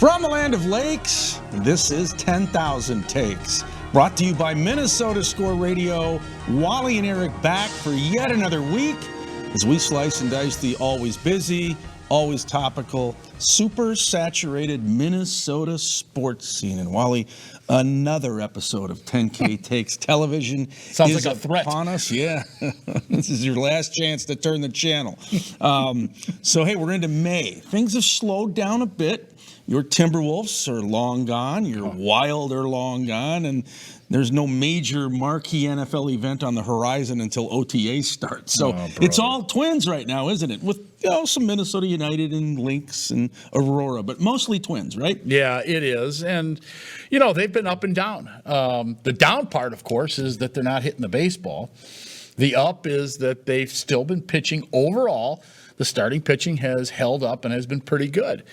From the land of lakes, this is 10,000 Takes. Brought to you by Minnesota Score Radio. Wally and Eric back for yet another week as we slice and dice the always busy, always topical, super saturated Minnesota sports scene. And Wally, another episode of 10K Takes television Sounds is like a threat upon us. Yeah, this is your last chance to turn the channel. So, hey, we're into May. Things have slowed down a bit. Your Timberwolves are long gone. Your Wild are long gone. And there's no major marquee NFL event on the horizon until OTA starts. So it's all Twins right now, isn't it? With some Minnesota United and Lynx and Aurora, but mostly Twins, right? Yeah, it is. And, they've been up and down. The down part, of course, is that they're not hitting the baseball. The up is that they've still been pitching overall. The starting pitching has held up and has been pretty good.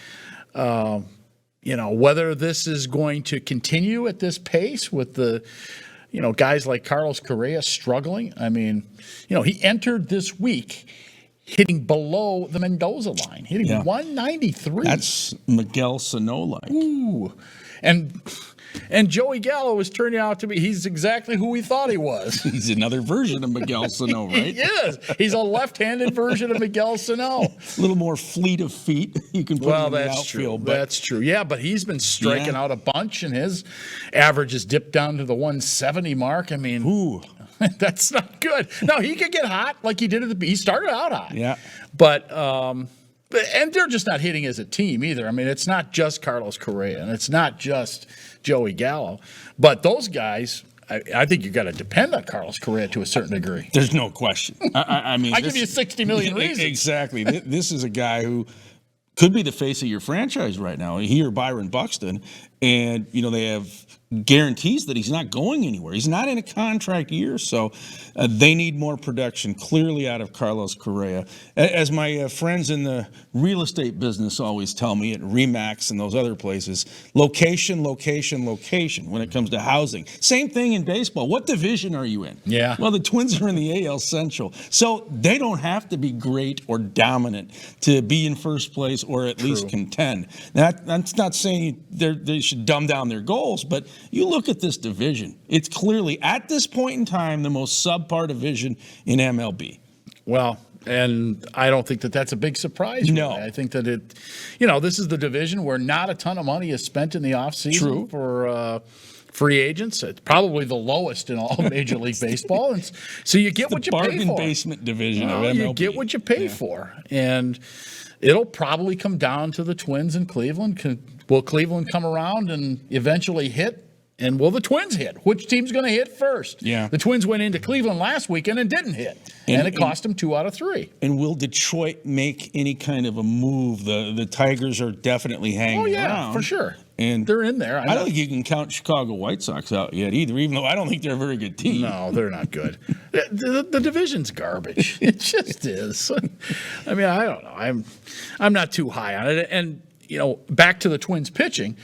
Whether this is going to continue at this pace with the, guys like Carlos Correa struggling. I mean, he entered this week hitting below the Mendoza line, hitting 193. That's Miguel Sano-like. Ooh. And Joey Gallo is turning out to be, he's exactly who we thought he was. He's another version of Miguel Sano, right? He is. He's a left-handed version of Miguel Sano. A little more fleet of feet you can put in the outfield. That's true. Yeah, but he's been striking out a bunch, and his average has dipped down to the 170 mark. I mean, that's not good. No, he could get hot like he did he started out hot. Yeah. But and they're just not hitting as a team either. I mean, it's not just Carlos Correa, and it's not just Joey Gallo. But those guys, I think you got to depend on Carlos Correa to a certain degree. There's no question. I mean, I give you 60 million reasons. Exactly. This is a guy who could be the face of your franchise right now. He or Byron Buxton, and they have guarantees that he's not going anywhere. He's not in a contract year, so they need more production clearly out of Carlos Correa. As my friends in the real estate business always tell me at RE/MAX and those other places, location, location, location when it comes to housing. Same thing in baseball. What division are you in? Yeah. Well, the Twins are in the AL Central, so they don't have to be great or dominant to be in first place or at least contend. That's not saying they should dumb down their goals, but you look at this division, it's clearly, at this point in time, the most subpar division in MLB. Well, and I don't think that that's a big surprise. No. Really. I think that this is the division where not a ton of money is spent in the offseason for free agents. It's probably the lowest in all Major League Baseball. And so you get what you pay for. Bargain basement division of MLB. You get what you pay for. And it'll probably come down to the Twins in Cleveland. Will Cleveland come around and eventually hit? And will the Twins hit? Which team's going to hit first? Yeah. The Twins went into Cleveland last weekend and didn't hit. And it cost them 2 out of 3. And will Detroit make any kind of a move? The Tigers are definitely hanging around. For sure. And they're in there. I don't think you can count Chicago White Sox out yet either, even though I don't think they're a very good team. No, they're not good. The division's garbage. It just is. I mean, I don't know. I'm not too high on it. And, back to the Twins pitching.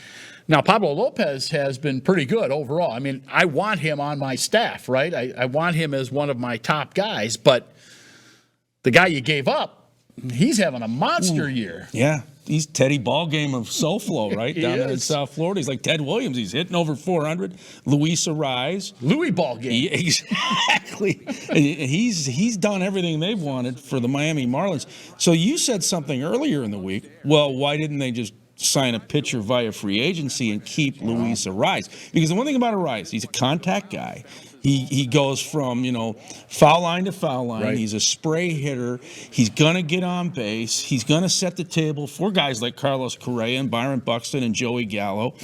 Now, Pablo Lopez has been pretty good overall. I mean, I want him on my staff, right? I want him as one of my top guys. But the guy you gave up, he's having a monster year. Yeah. He's Teddy Ballgame of SoFlo, right? Down there in South Florida. He's like Ted Williams. He's hitting over 400. Luis Arise. Louis Ballgame. Exactly. He's done everything they've wanted for the Miami Marlins. So you said something earlier in the week. Well, why didn't they just sign a pitcher via free agency and keep Luis Arise? Because the one thing about Arise, he's a contact guy. He goes from, foul line to foul line. Right. He's a spray hitter. He's going to get on base. He's going to set the table for guys like Carlos Correa and Byron Buxton and Joey Gallo.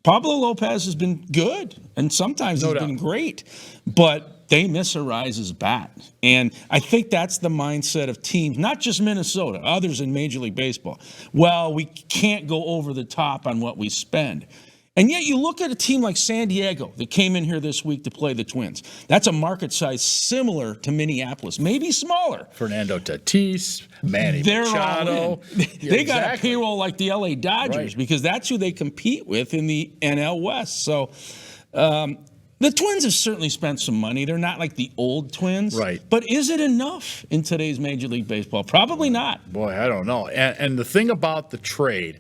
Pablo Lopez has been good, and sometimes he's been great. But they miss Arise's bat. And I think that's the mindset of teams, not just Minnesota, others in Major League Baseball. Well, we can't go over the top on what we spend. And yet you look at a team like San Diego that came in here this week to play the Twins. That's a market size similar to Minneapolis, maybe smaller. Fernando Tatis, Manny Machado. They got a payroll like the LA Dodgers because that's who they compete with in the NL West. So the Twins have certainly spent some money. They're not like the old Twins. Right. But is it enough in today's Major League Baseball? Probably not. Boy, I don't know. And the thing about the trade,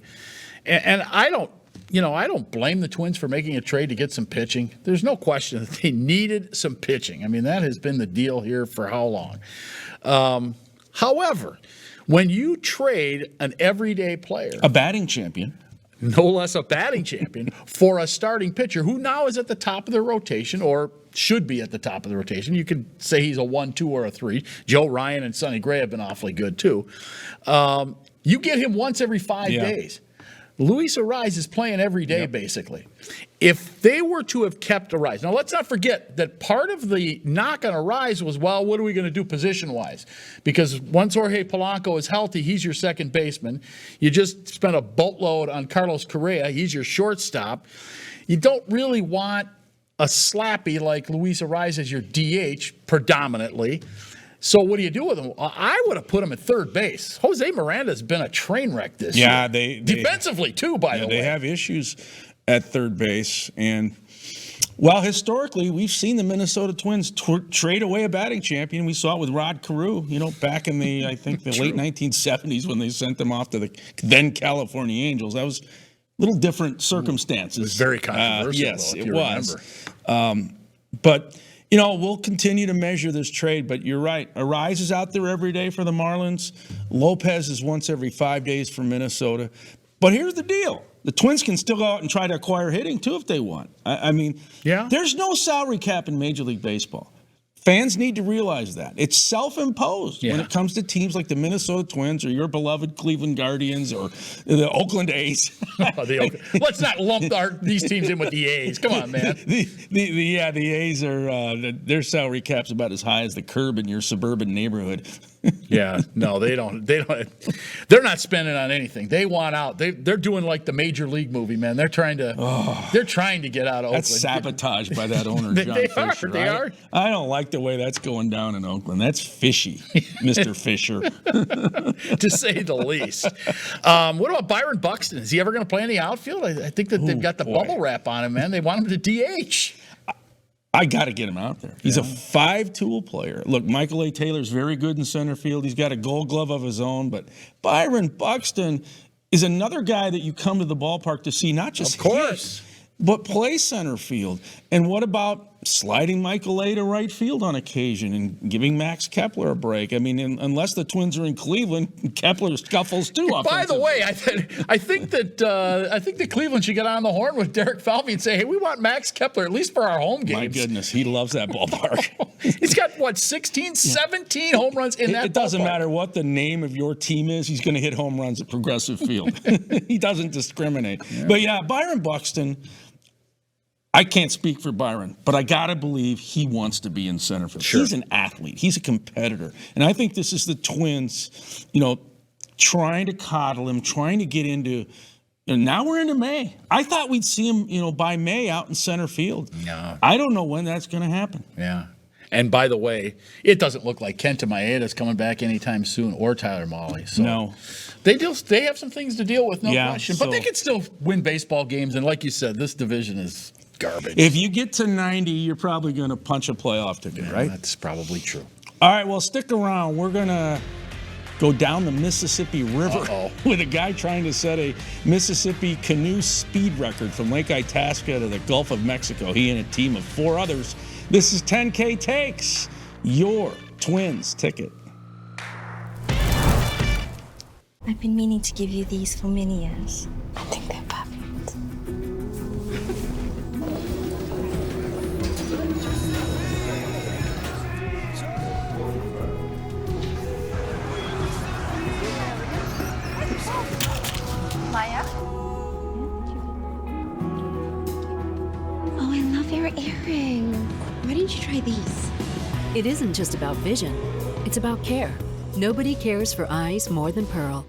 And I don't blame the Twins for making a trade to get some pitching. There's no question that they needed some pitching. I mean, that has been the deal here for how long? However, when you trade an everyday player, A batting champion. no less a batting champion, for a starting pitcher who now is at the top of the rotation or should be at the top of the rotation. You could say he's a 1, 2, or a 3. Joe Ryan and Sonny Gray have been awfully good too. You get him once every 5 days. Luis Ariz is playing every day, basically. If they were to have kept Ariz, now let's not forget that part of the knock on Ariz was, well, what are we going to do position-wise? Because once Jorge Polanco is healthy, he's your second baseman. You just spent a boatload on Carlos Correa. He's your shortstop. You don't really want a slappy like Luis Ariz as your DH predominantly. So what do you do with him? I would have put him at third base. Jose Miranda's been a train wreck this year. Yeah, defensively too, by the way. They have issues at third base. And, well, historically, we've seen the Minnesota Twins trade away a batting champion. We saw it with Rod Carew, back in the, I think, the late 1970s when they sent them off to the then California Angels. That was a little different circumstances. It was very controversial, yes, though, it was. But... we'll continue to measure this trade, but you're right. Ariz is out there every day for the Marlins. Lopez is once every 5 days for Minnesota. But here's the deal. The Twins can still go out and try to acquire hitting, too, if they want. I mean, there's no salary cap in Major League Baseball. Fans need to realize that. It's self-imposed when it comes to teams like the Minnesota Twins or your beloved Cleveland Guardians or the Oakland A's. Let's not lump these teams in with the A's. Come on, man. The A's are their salary cap's about as high as the curb in your suburban neighborhood. No, they don't. They're not spending on anything. They want out. They're doing like the Major League movie, man. They're trying to get out of Oakland. That's sabotage by that owner, John Fisher. They are. I don't like the way that's going down in Oakland. That's fishy, Mr. Fisher. To say the least. What about Byron Buxton? Is he ever going to play in the outfield? I think that they've got the bubble wrap on him, man. They want him to DH. I got to get him out there. He's a 5-tool player. Look, Michael A. Taylor's very good in center field. He's got a Gold Glove of his own. But Byron Buxton is another guy that you come to the ballpark to see, not just hit, but play center field. And what about sliding Michael A. to right field on occasion and giving Max Kepler a break? I mean, unless the Twins are in Cleveland, Kepler scuffles too. By the way, I think that Cleveland should get on the horn with Derek Falvey and say, hey, we want Max Kepler at least for our home games. My goodness, he loves that ballpark. He's got, 16, 17 home runs in that ballpark. It doesn't matter what the name of your team is. He's going to hit home runs at Progressive Field. He doesn't discriminate. Yeah. But, Byron Buxton, I can't speak for Byron, but I got to believe he wants to be in center field. Sure. He's an athlete. He's a competitor. And I think this is the Twins, trying to coddle him, trying to get into now we're into May. I thought we'd see him, by May out in center field. No. I don't know when that's going to happen. Yeah. And by the way, it doesn't look like Kenta Maeda's coming back anytime soon, or Tyler Mahle. So no. They have some things to deal with, no question. But they can still win baseball games. And like you said, this division is garbage. If you get to 90, you're probably going to punch a playoff ticket, right? That's probably true. All right, well, stick around. We're going to go down the Mississippi River with a guy trying to set a Mississippi canoe speed record from Lake Itasca to the Gulf of Mexico. He and a team of 4 others. This is 10K Takes, your Twins ticket. I've been meaning to give you these for many years. I think they're perfect. Maya? Oh, I love your earring. Why didn't you try these? It isn't just about vision. It's about care. Nobody cares for eyes more than Pearl.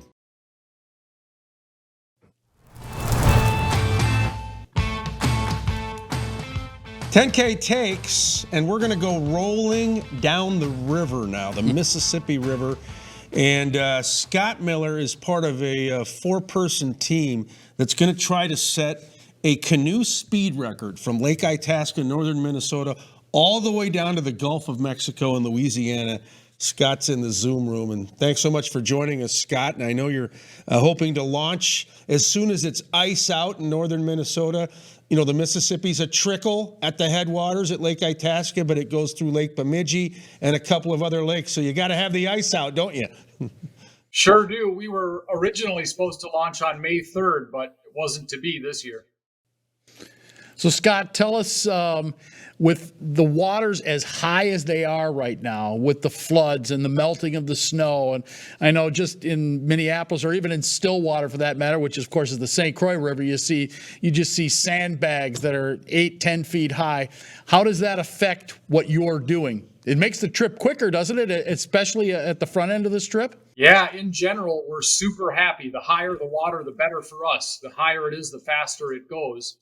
$10K Takes, and we're going to go rolling down the river now, the Mississippi River. And Scott Miller is part of a 4-person team that's going to try to set a canoe speed record from Lake Itasca, northern Minnesota, all the way down to the Gulf of Mexico and Louisiana Scott's in the Zoom room, and thanks so much for joining us, Scott. And I know you're hoping to launch as soon as it's ice out in northern Minnesota. You know, the Mississippi's a trickle at the headwaters at Lake Itasca, but it goes through Lake Bemidji and a couple of other lakes. So you got to have the ice out, don't you? Sure do. We were originally supposed to launch on May 3rd, but it wasn't to be this year. So, Scott, tell us, with the waters as high as they are right now, with the floods and the melting of the snow, and I know just in Minneapolis, or even in Stillwater for that matter, which of course is the St. Croix River, you just see sandbags that are 8-10 feet high. How does that affect what you're doing? It makes the trip quicker, doesn't it? Especially at the front end of this trip? Yeah, in general, we're super happy. The higher the water, the better for us. The higher it is, the faster it goes.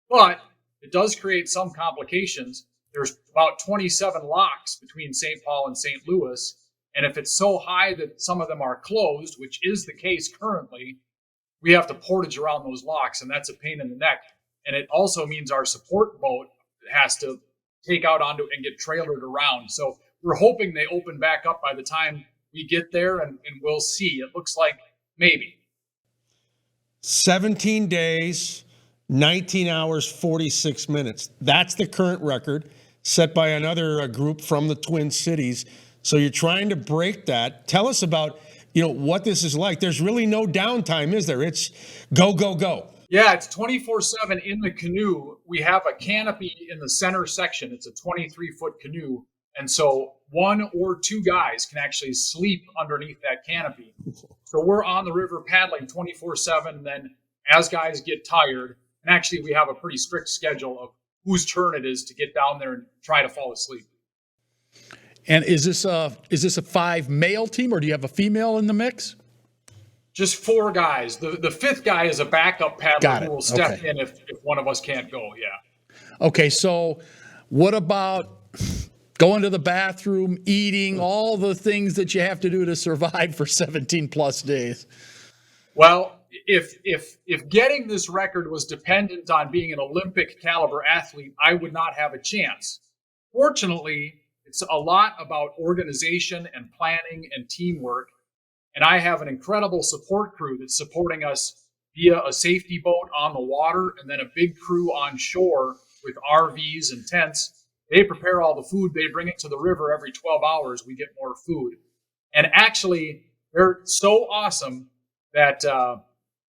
But it does create some complications. There's about 27 locks between St. Paul and St. Louis. And if it's so high that some of them are closed, which is the case currently, we have to portage around those locks, and that's a pain in the neck. And it also means our support boat has to take out onto and get trailered around. So we're hoping they open back up by the time we get there, and we'll see. It looks like maybe. 17 days, 19 hours, 46 minutes. That's the current record set by another group from the Twin Cities. So you're trying to break that. Tell us about, what this is like. There's really no downtime, is there? It's go, go, go. Yeah, it's 24/7 in the canoe. We have a canopy in the center section. It's a 23-foot canoe. And so one or two guys can actually sleep underneath that canopy. So we're on the river paddling 24/7. And then as guys get tired, and actually we have a pretty strict schedule of whose turn it is to get down there and try to fall asleep. And is this a 5 male team, or do you have a female in the mix? Just 4 guys. The fifth guy is a backup paddler who will step in if one of us can't go. Yeah. Okay, so what about going to the bathroom, eating, all the things that you have to do to survive for 17 plus days? Well, if getting this record was dependent on being an Olympic caliber athlete, I would not have a chance. Fortunately, it's a lot about organization and planning and teamwork. And I have an incredible support crew that's supporting us via a safety boat on the water, and then a big crew on shore with RVs and tents. They prepare all the food. They bring it to the river every 12 hours. We get more food. And actually, they're so awesome that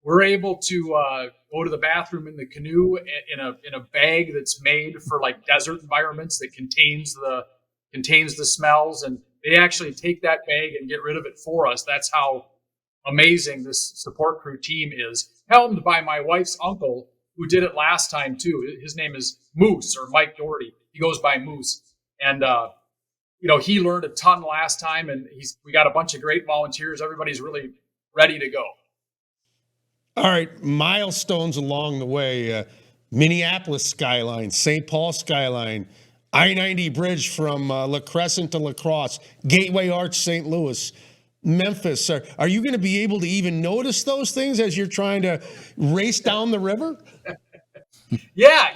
we're able to go to the bathroom in the canoe in a bag that's made for like desert environments that contains the smells, and they actually take that bag and get rid of it for us. That's how amazing this support crew team is, helmed by my wife's uncle, who did it last time too. His name is Moose, or Mike Doherty. He goes by Moose. And, he learned a ton last time, and we got a bunch of great volunteers. Everybody's really ready to go. All right, milestones along the way. Minneapolis skyline, St. Paul skyline, I-90 bridge from La Crescent to La Crosse, Gateway Arch, St. Louis, Memphis. Are you going to be able to even notice those things as you're trying to race down the river? Yeah,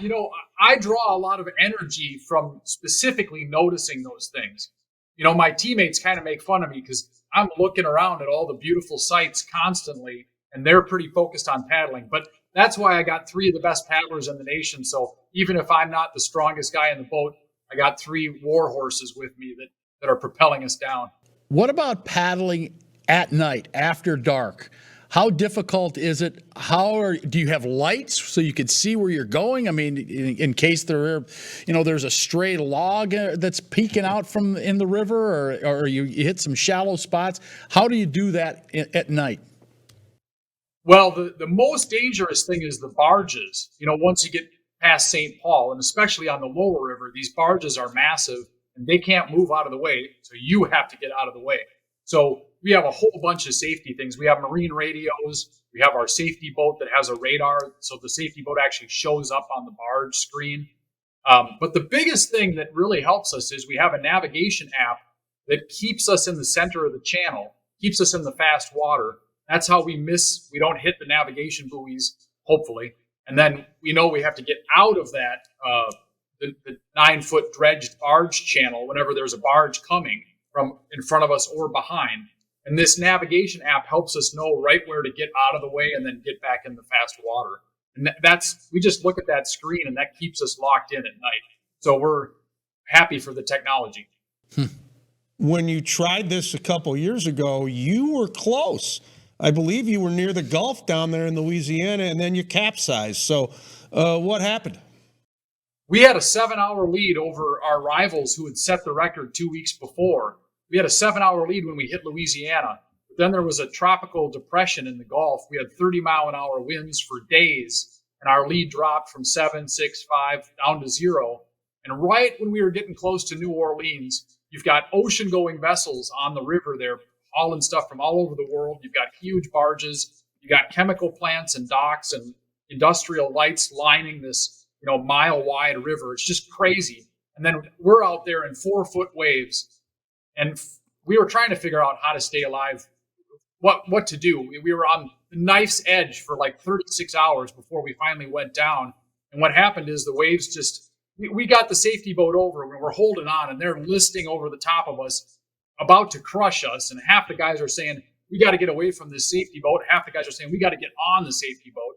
I draw a lot of energy from specifically noticing those things. My teammates kind of make fun of me because I'm looking around at all the beautiful sights constantly, and they're pretty focused on paddling. But that's why I got 3 of the best paddlers in the nation. So even if I'm not the strongest guy in the boat, I got 3 war horses with me that are propelling us down. What about paddling at night, after dark? How difficult is it? Do you have lights so you can see where you're going? I mean, in case there's a stray log that's peeking out from in the river, or you hit some shallow spots. How do you do that at night? Well, the most dangerous thing is the barges. Once you get past St. Paul, and especially on the lower river, these barges are massive and they can't move out of the way. So you have to get out of the way. So we have a whole bunch of safety things. We have marine radios. We have our safety boat that has a radar. So the safety boat actually shows up on the barge screen. But the biggest thing that really helps us is we have a navigation app that keeps us in the center of the channel, keeps us in the fast water. That's how we don't hit the navigation buoys, hopefully. And then we know we have to get out of that, the 9-foot dredged barge channel whenever there's a barge coming, from in front of us or behind. And this navigation app helps us know right where to get out of the way and then get back in the fast water. And we just look at that screen and that keeps us locked in at night. So we're happy for the technology. When you tried this a couple years ago, you were close. I believe you were near the Gulf down there in Louisiana, and then you capsized. So what happened? We had a 7-hour lead over our rivals who had set the record 2 weeks before. We had a 7-hour lead when we hit Louisiana. But then there was a tropical depression in the Gulf. We had 30-mile-an-hour winds for days, and our lead dropped from 7, 6, 5 down to 0. And right when we were getting close to New Orleans, you've got ocean-going vessels on the river there, hauling stuff from all over the world. You've got huge barges. You've got chemical plants and docks and industrial lights lining this, mile-wide river. It's just crazy. And then we're out there in 4-foot waves, and we were trying to figure out how to stay alive, what to do. We were on the knife's edge for like 36 hours before we finally went down. And what happened is the waves we got the safety boat over and we're holding on, and they're listing over the top of us, about to crush us. And half the guys are saying, we got to get away from this safety boat. Half the guys are saying, we got to get on the safety boat.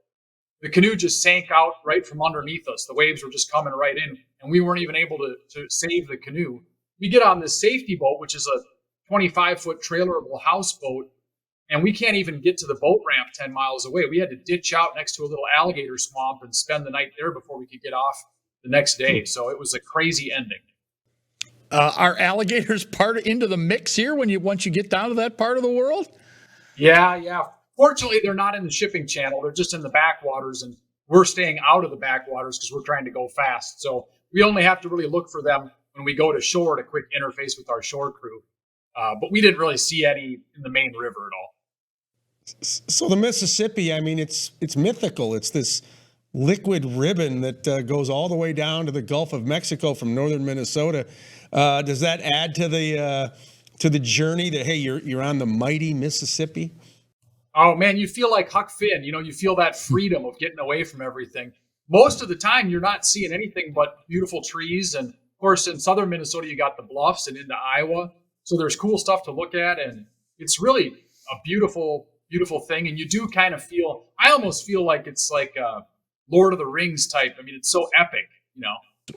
The canoe just sank out right from underneath us. The waves were just coming right in, and we weren't even able to save the canoe. We get on this safety boat, which is a 25-foot trailerable houseboat, and we can't even get to the boat ramp 10 miles away. We had to ditch out next to a little alligator swamp and spend the night there before we could get off the next day. So it was a crazy ending. Are alligators part into the mix here once you get down to that part of the world? Yeah. Fortunately, they're not in the shipping channel. They're just in the backwaters, and we're staying out of the backwaters because we're trying to go fast. So we only have to really look for them when we go to shore to quick interface with our shore crew. But we didn't really see any in the main river at all. So the Mississippi, I mean, it's mythical. It's this liquid ribbon that goes all the way down to the Gulf of Mexico from northern Minnesota. Does that add to the journey that, hey, you're on the mighty Mississippi? Oh man, you feel like Huck Finn. You feel that freedom of getting away from everything. Most of the time, you're not seeing anything but beautiful trees. And of course, in southern Minnesota, you got the bluffs, and into Iowa. So there's cool stuff to look at, and it's really a beautiful, beautiful thing. And you do kind of I almost feel like it's like a Lord of the Rings type. I mean, it's so epic,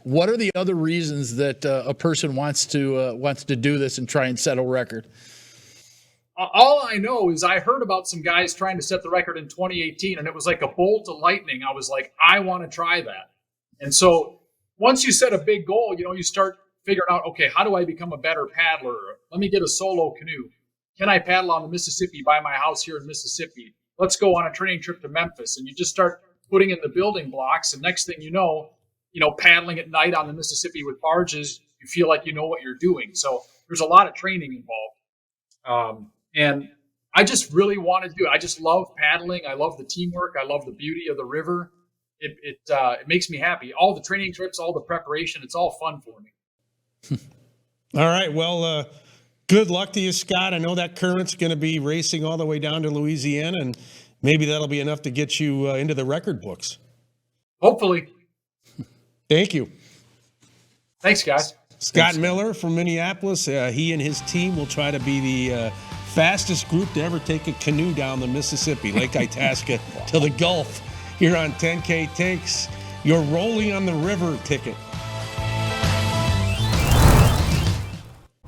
What are the other reasons that a person wants to do this and try and set a record? All I know is I heard about some guys trying to set the record in 2018, and it was like a bolt of lightning. I was like, I want to try that. And so once you set a big goal, you start figuring out, okay, how do I become a better paddler? Let me get a solo canoe. Can I paddle on the Mississippi by my house here in Mississippi? Let's go on a training trip to Memphis. And you just start putting in the building blocks. And next thing you know, paddling at night on the Mississippi with barges, you feel like you know what you're doing. So there's a lot of training involved. And I just really want to do it. I just love paddling. I love the teamwork. I love the beauty of the river. It makes me happy. All the training trips, all the preparation, it's all fun for me. All right. Well, good luck to you, Scott. I know that current's going to be racing all the way down to Louisiana, and maybe that'll be enough to get you into the record books. Hopefully. Thank you. Thanks, guys. Scott Miller from Minneapolis. He and his team will try to be the fastest group to ever take a canoe down the Mississippi, Lake Itasca, to the Gulf. Here on 10K Takes, your Rolling on the River ticket.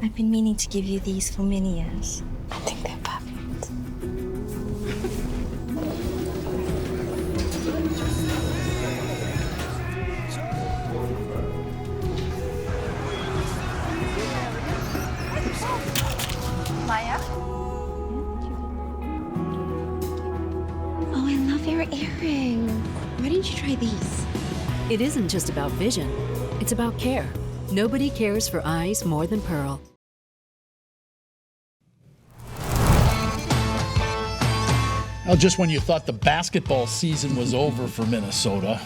I've been meaning to give you these for many years. I think they're perfect. Maya? Oh, I love your earring. Why didn't you try these? It isn't just about vision, it's about care. Nobody cares for eyes more than Pearl. Well, just when you thought the basketball season was over for Minnesota,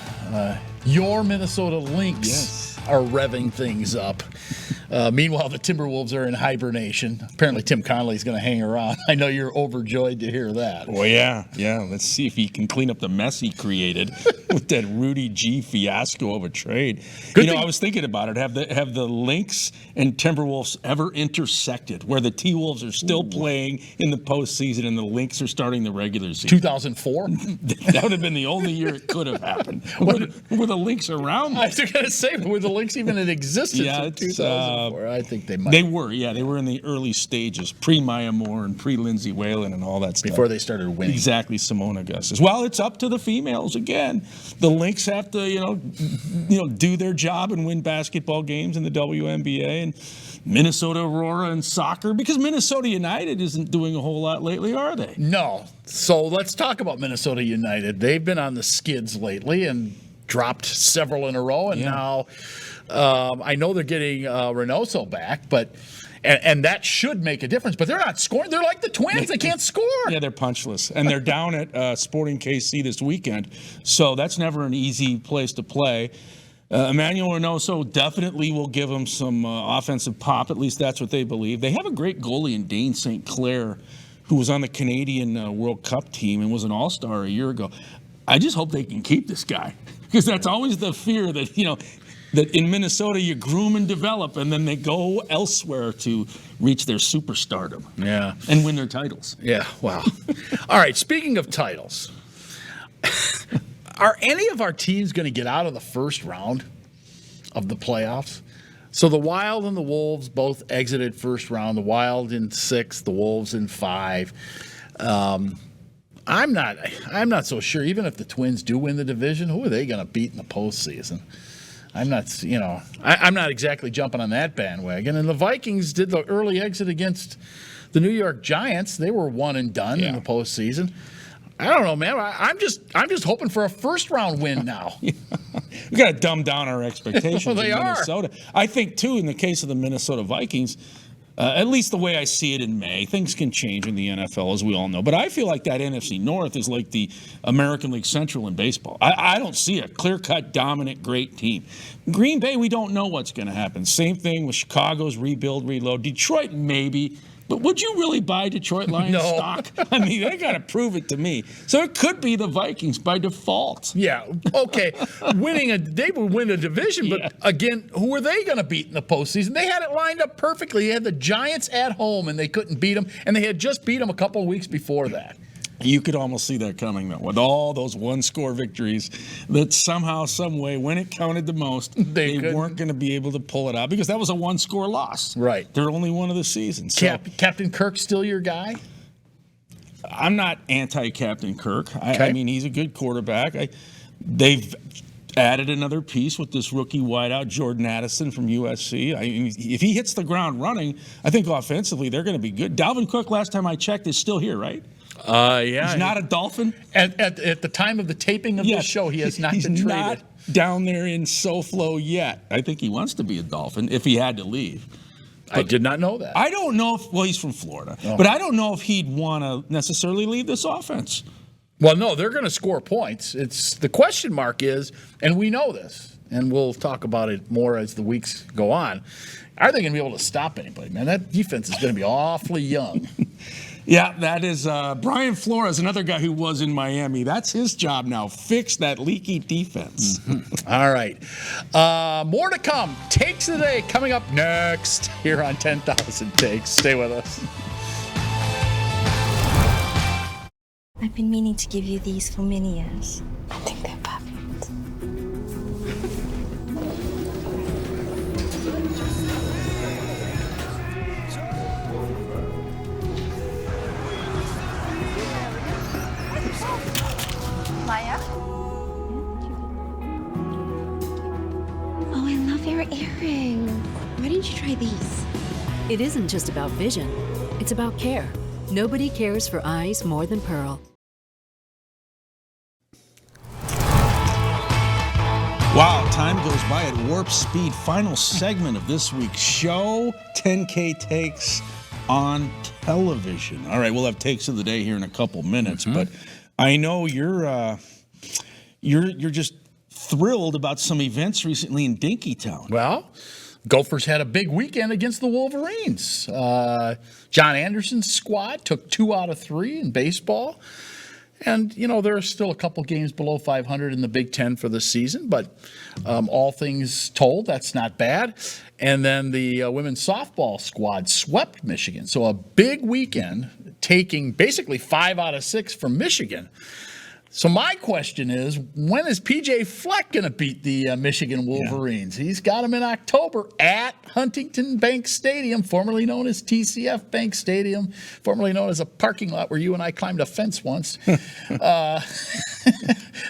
your Minnesota Lynx are revving things up. Meanwhile, the Timberwolves are in hibernation. Apparently, Tim Connolly's going to hang around. I know you're overjoyed to hear that. Well, yeah. Let's see if he can clean up the mess he created with that Rudy G fiasco of a trade. I was thinking about it. Have the Lynx and Timberwolves ever intersected, where the T-Wolves are still playing in the postseason and the Lynx are starting the regular season? 2004. That would have been the only year it could have happened. Were the Lynx around? I was going to say, were the Lynx even in existence in 2004? I think they might. They were in the early stages, pre-Maya Moore and pre-Lindsay Whalen and all that stuff. Before they started winning. Exactly, Simone Augustus. Well, it's up to the females again. The Lynx have to, do their job and win basketball games in the WNBA, and Minnesota Aurora in soccer, because Minnesota United isn't doing a whole lot lately, are they? No. So let's talk about Minnesota United. They've been on the skids lately and dropped several in a row, and now I know they're getting Reynoso back, but and that should make a difference. But they're not scoring. They're like the Twins. They can't score. Yeah, they're punchless, and they're down at Sporting KC this weekend, so that's never an easy place to play. Emmanuel Reynoso definitely will give them some offensive pop. At least that's what they believe. They have a great goalie in Dane St. Clair, who was on the Canadian World Cup team and was an all-star a year ago. I just hope they can keep this guy, because that's always the fear that, that in Minnesota you groom and develop, and then they go elsewhere to reach their superstardom. Yeah. And win their titles. Yeah, wow. All right, speaking of titles, are any of our teams going to get out of the first round of the playoffs? So the Wild and the Wolves both exited first round. The Wild in 6, the Wolves in 5. I'm not so sure. Even if the Twins do win the division, who are they going to beat in the postseason? I'm not exactly jumping on that bandwagon. And the Vikings did the early exit against the New York Giants. They were one and done in the postseason. I don't know, man. I'm just hoping for a first round win now. We got to dumb down our expectations Well, they in are. Minnesota. I think too, in the case of the Minnesota Vikings, at least the way I see it in May, things can change in the NFL, as we all know. But I feel like that NFC North is like the American League Central in baseball. I don't see a clear-cut, dominant, great team. Green Bay, we don't know what's going to happen. Same thing with Chicago's rebuild, reload. Detroit, maybe. But would you really buy Detroit Lions stock? I mean, they got to prove it to me. So it could be the Vikings by default. Yeah, okay. They would win a division, but again, who are they going to beat in the postseason? They had it lined up perfectly. They had the Giants at home, and they couldn't beat them, and they had just beat them a couple of weeks before that. You could almost see that coming, though, with all those one-score victories that somehow, some way, when it counted the most, they weren't going to be able to pull it out, because that was a one-score loss. Right. They're only one of the seasons. So, Captain Kirk still your guy? I'm not anti-Captain Kirk. I mean, he's a good quarterback. They've added another piece with this rookie wideout, Jordan Addison from USC. I mean, if he hits the ground running, I think offensively they're going to be good. Dalvin Cook, last time I checked, is still here, right? Yeah. He's not a Dolphin? At the time of the taping of this show, he has not been traded. He's not down there in SoFlo yet. I think he wants to be a Dolphin if he had to leave. I did not know that. I don't know if, well, he's from Florida, but I don't know if he'd want to necessarily leave this offense. Well, no, they're going to score points. It's the question mark is, and we know this, and we'll talk about it more as the weeks go on, are they going to be able to stop anybody, man? That defense is going to be awfully young. Yeah, that is Brian Flores, another guy who was in Miami. That's his job now. Fix that leaky defense. Mm-hmm. All right. More to come. Takes of the day coming up next here on 10,000 Takes. Stay with us. I've been meaning to give you these for many years. I think they're perfect. Maya? Oh, I love your earring. Why didn't you try these? It isn't just about vision, it's about care. Nobody cares for eyes more than Pearl. Wow, time goes by at warp speed. Final segment of this week's show, 10K Takes on television. All right, we'll have takes of the day here in a couple minutes, but I know you're just thrilled about some events recently in Dinkytown. Well, Gophers had a big weekend against the Wolverines. John Anderson's squad took 2 out of 3 in baseball. And, there are still a couple games below 500 in the Big Ten for this season, but all things told, that's not bad. And then the women's softball squad swept Michigan. So a big weekend, taking basically 5 out of 6 from Michigan. So my question is, when is P.J. Fleck going to beat the Michigan Wolverines? Yeah. He's got them in October at Huntington Bank Stadium, formerly known as TCF Bank Stadium, formerly known as a parking lot where you and I climbed a fence once.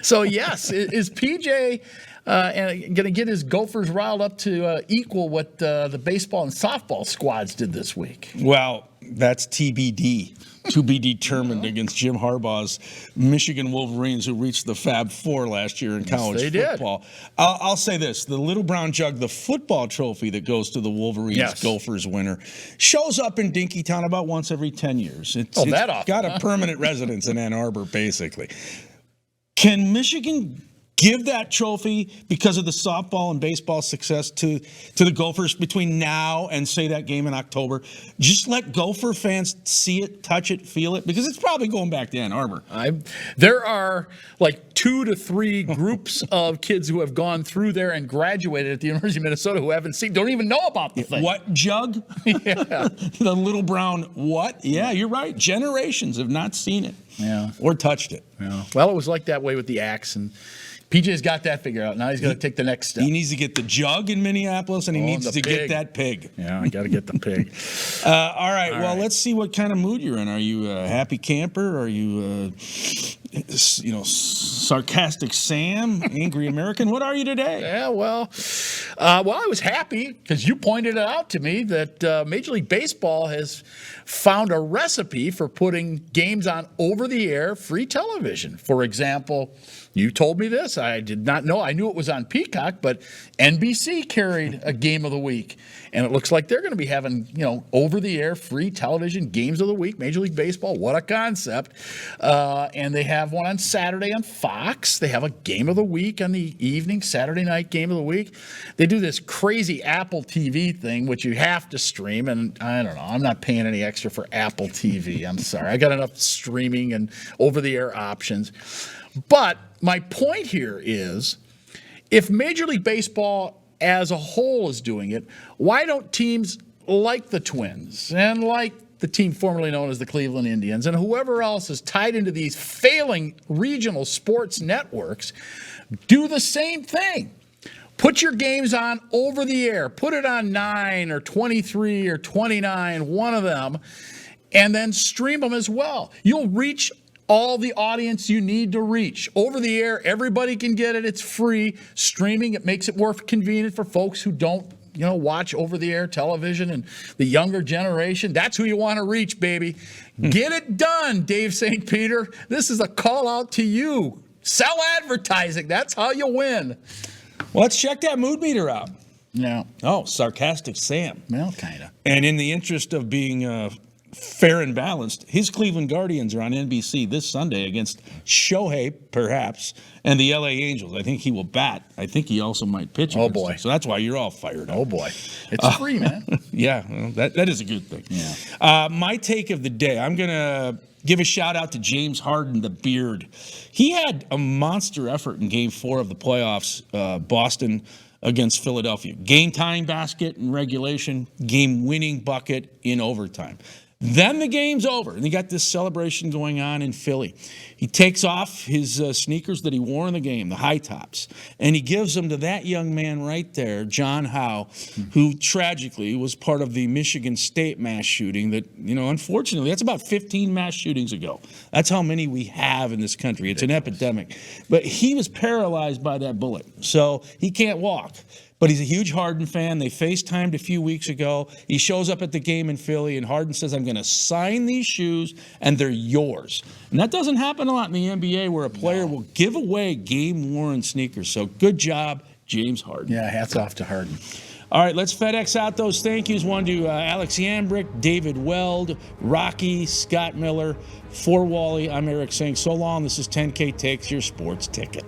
So, yes, is P.J. going to get his Gophers riled up to equal what the baseball and softball squads did this week? Well, that's TBD. To be determined against Jim Harbaugh's Michigan Wolverines, who reached the Fab Four last year in college football. I'll say this: the Little Brown Jug, the football trophy that goes to the Wolverines Gophers winner, shows up in Dinkytown about once every 10 years. It's got a permanent residence in Ann Arbor, basically. Can Michigan give that trophy because of the softball and baseball success to the Gophers between now and, say, that game in October? Just let Gopher fans see it, touch it, feel it, because it's probably going back to Ann Arbor. There are like 2 to 3 groups of kids who have gone through there and graduated at the University of Minnesota who don't even know about the thing. What jug? Yeah. The Little Brown what? Yeah, you're right. Generations have not seen it or touched it. Yeah. Well, it was like that way with the axe, and PJ's got that figured out. Now he's got to take the next step. He needs to get the jug in Minneapolis, and he needs to get that pig. Yeah, I got to get the pig. All right. Well, let's see what kind of mood you're in. Are you a happy camper? Are you, sarcastic Sam, angry American? What are you today? Yeah, well, I was happy because you pointed it out to me that Major League Baseball has found a recipe for putting games on over-the-air free television. For example, you told me this. I did not know. I knew it was on Peacock, but NBC carried a game of the week. And it looks like they're going to be having, over-the-air free television games of the week. Major League Baseball, what a concept. And they have one on Saturday on Fox. They have a game of the week on the evening, Saturday night game of the week. They do this crazy Apple TV thing, which you have to stream. And I don't know. I'm not paying any extra for Apple TV. I'm sorry. I got enough streaming and over-the-air options. But my point here is, if Major League Baseball as a whole is doing it, why don't teams like the Twins and like the team formerly known as the Cleveland Indians and whoever else is tied into these failing regional sports networks do the same thing? Put your games on over the air. Put it on 9 or 23 or 29, one of them, and then stream them as well. You'll reach all the audience you need to reach. Over the air, everybody can get it. It's free. Streaming, it makes it more convenient for folks who don't, watch over-the-air television and the younger generation. That's who you want to reach, baby. Get it done, Dave St. Peter. This is a call out to you. Sell advertising. That's how you win. Well, let's check that mood meter out. Yeah. Oh, sarcastic Sam. Well, kind of. And in the interest of being fair and balanced, his Cleveland Guardians are on NBC this Sunday against Shohei, perhaps, and the LA Angels. I think he will bat. I think he also might pitch. Oh, boy. Them. So that's why you're all fired up. Oh, boy. It's free, man. Yeah, well, that is a good thing. Yeah. My take of the day, I'm going to give a shout-out to James Harden, the Beard. He had a monster effort in Game 4 of the playoffs, Boston against Philadelphia. Game-tying basket in regulation, game-winning bucket in overtime. Then the game's over, and you got this celebration going on in Philly. He takes off his sneakers that he wore in the game, the high tops, and he gives them to that young man right there, John Howe, who tragically was part of the Michigan State mass shooting that, unfortunately, that's about 15 mass shootings ago. That's how many we have in this country. It's an epidemic. But he was paralyzed by that bullet, so he can't walk. But he's a huge Harden fan. They FaceTimed a few weeks ago. He shows up at the game in Philly, and Harden says, I'm going to sign these shoes, and they're yours. And that doesn't happen a lot in the NBA where a player will give away game-worn sneakers. So good job, James Harden. Yeah, hats off to Harden. All right, let's FedEx out those thank yous. One to Alex Yambrick, David Weld, Rocky, Scott Miller, for Wally. I'm Eric saying so long. This is 10K Takes, your sports ticket.